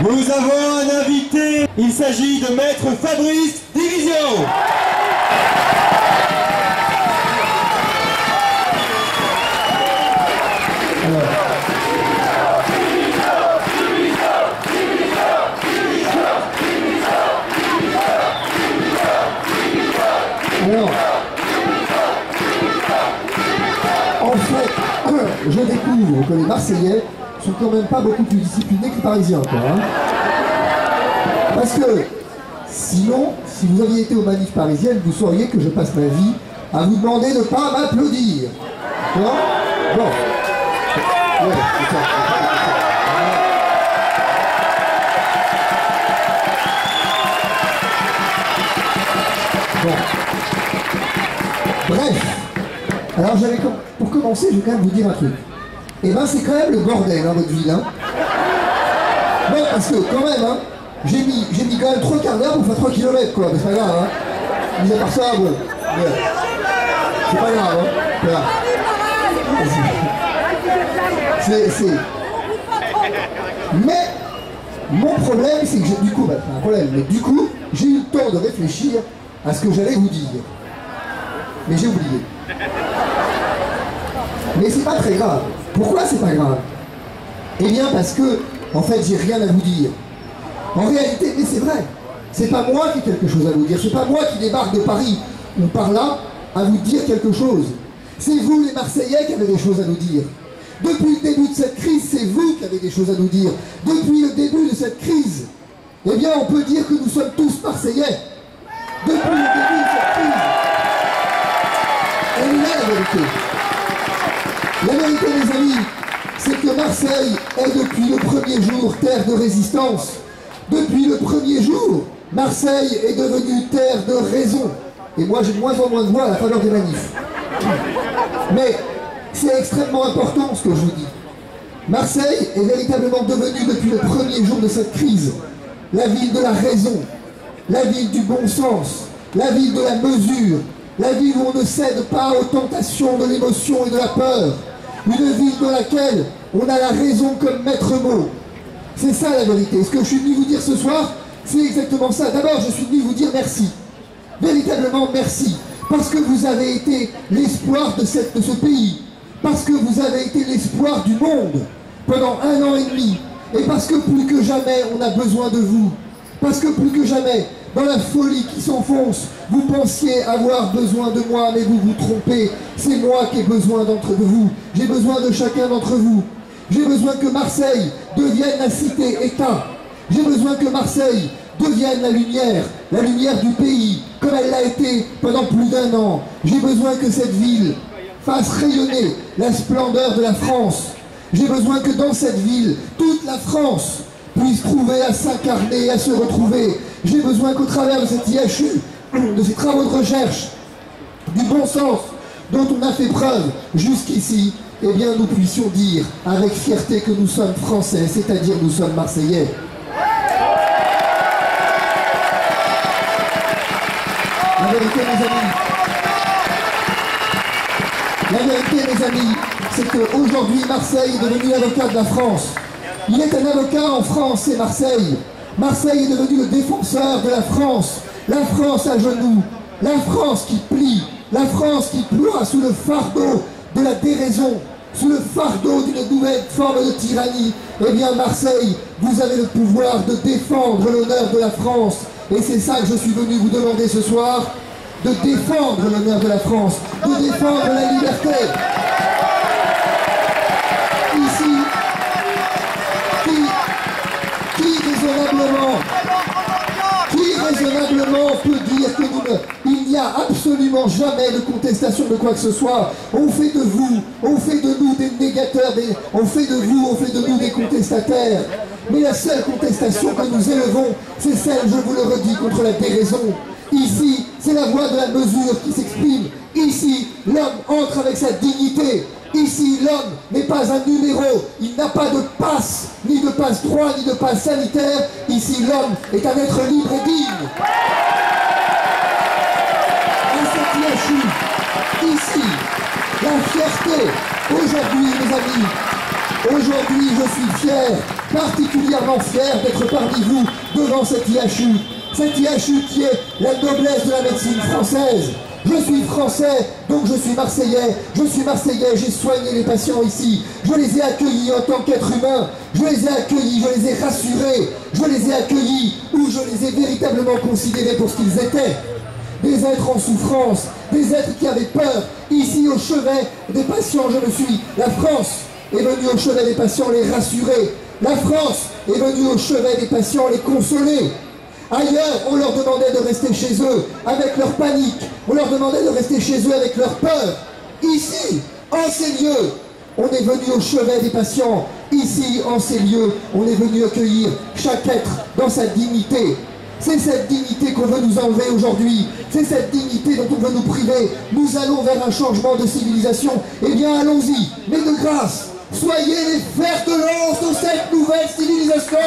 Nous avons un invité, il s'agit de Maître Fabrice Division. Alors, en fait, je découvre que les Marseillais sont quand même pas beaucoup plus disciplinés que les Parisiens, quoi. Hein. Parce que, sinon, si vous aviez été aux manifs parisiennes, vous sauriez que je passe ma vie à vous demander de ne pas m'applaudir. Non? Bon. Ouais, c'est ça. Bon. Bref, alors pour commencer, je vais quand même vous dire un truc. Eh ben c'est quand même le bordel, hein, votre ville. Hein. Non, parce que quand même, hein, j'ai mis quand même 3 quarts d'heure pour faire 3 km, quoi, mais c'est pas grave, hein. Mis à part ça, bon. Ouais. C'est pas grave, hein. Voilà. Mais, mon problème, c'est que du coup, c'est un problème, mais du coup, j'ai eu le temps de réfléchir à ce que j'allais vous dire. Mais j'ai oublié. Mais c'est pas très grave. Pourquoi c'est pas grave? Eh bien parce que, en fait, j'ai rien à vous dire. En réalité, mais c'est vrai, c'est pas moi qui ai quelque chose à vous dire, c'est pas moi qui débarque de Paris ou par là à vous dire quelque chose. C'est vous les Marseillais qui avez des choses à nous dire. Depuis le début de cette crise, c'est vous qui avez des choses à nous dire. Depuis le début de cette crise, eh bien on peut dire que nous sommes tous Marseillais. Depuis le début de cette crise. Elle est là la vérité. La vérité, les amis, c'est que Marseille est depuis le premier jour terre de résistance. Depuis le premier jour, Marseille est devenue terre de raison. Et moi, j'ai de moins en moins de voix à la faveur des manifs. Mais c'est extrêmement important ce que je vous dis. Marseille est véritablement devenue depuis le premier jour de cette crise la ville de la raison, la ville du bon sens, la ville de la mesure, la ville où on ne cède pas aux tentations de l'émotion et de la peur. Une ville dans laquelle on a la raison comme maître mot. C'est ça la vérité. Ce que je suis venu vous dire ce soir, c'est exactement ça. D'abord, je suis venu vous dire merci. Véritablement merci. Parce que vous avez été l'espoir de ce pays. Parce que vous avez été l'espoir du monde pendant 1 an et demi. Et parce que plus que jamais, on a besoin de vous. Parce que plus que jamais, dans la folie qui s'enfonce, vous pensiez avoir besoin de moi, mais vous vous trompez. C'est moi qui ai besoin d'entre vous. J'ai besoin de chacun d'entre vous. J'ai besoin que Marseille devienne la cité-État. J'ai besoin que Marseille devienne la lumière du pays, comme elle l'a été pendant plus d'1 an. J'ai besoin que cette ville fasse rayonner la splendeur de la France. J'ai besoin que dans cette ville, toute la France puisse trouver à s'incarner, à se retrouver. J'ai besoin qu'au travers de cette IHU, de ces travaux de recherche, du bon sens dont on a fait preuve jusqu'ici, eh bien nous puissions dire avec fierté que nous sommes français, c'est-à-dire nous sommes marseillais. La vérité, mes amis, c'est qu'aujourd'hui Marseille est devenu l'avocat de la France. Il est un avocat en France, c'est Marseille. Marseille est devenu le défenseur de la France à genoux, la France qui plie, la France qui ploie sous le fardeau de la déraison, sous le fardeau d'une nouvelle forme de tyrannie. Eh bien Marseille, vous avez le pouvoir de défendre l'honneur de la France. Et c'est ça que je suis venu vous demander ce soir, de défendre l'honneur de la France, de défendre la liberté. Ici, qui raisonnablement peut dire que il n'y a absolument jamais de contestation de quoi que ce soit. On fait de vous, on fait de nous des négateurs, on fait de nous des contestataires. Mais la seule contestation que nous élevons, c'est celle, je vous le redis, contre la déraison. Ici, c'est la voix de la mesure qui s'exprime. Ici, l'homme entre avec sa dignité. Ici, l'homme n'est pas un numéro. Il n'a pas de passe, ni de passe droit, ni de passe sanitaire. Ici, l'homme est un être libre et digne. À cette IHU, ici, la fierté, aujourd'hui, mes amis, Aujourd'hui, je suis fier, particulièrement fier d'être parmi vous devant cette IHU. Cette IHU qui est la noblesse de la médecine française. Je suis français, donc je suis marseillais. Je suis marseillais, j'ai soigné les patients ici. Je les ai accueillis en tant qu'être humain. Je les ai accueillis, je les ai rassurés. Je les ai accueillis où je les ai véritablement considérés pour ce qu'ils étaient. Des êtres en souffrance, des êtres qui avaient peur. Ici, au chevet des patients, je me suis. La France est venue au chevet des patients les rassurer. La France est venue au chevet des patients les consoler. Ailleurs, on leur demandait de rester chez eux avec leur panique. On leur demandait de rester chez eux avec leur peur. Ici, en ces lieux, on est venu au chevet des patients. Ici, en ces lieux, on est venu accueillir chaque être dans sa dignité. C'est cette dignité qu'on veut nous enlever aujourd'hui. C'est cette dignité dont on veut nous priver. Nous allons vers un changement de civilisation. Eh bien, allons-y. Mais de grâce, soyez les fers de lance de cette nouvelle civilisation.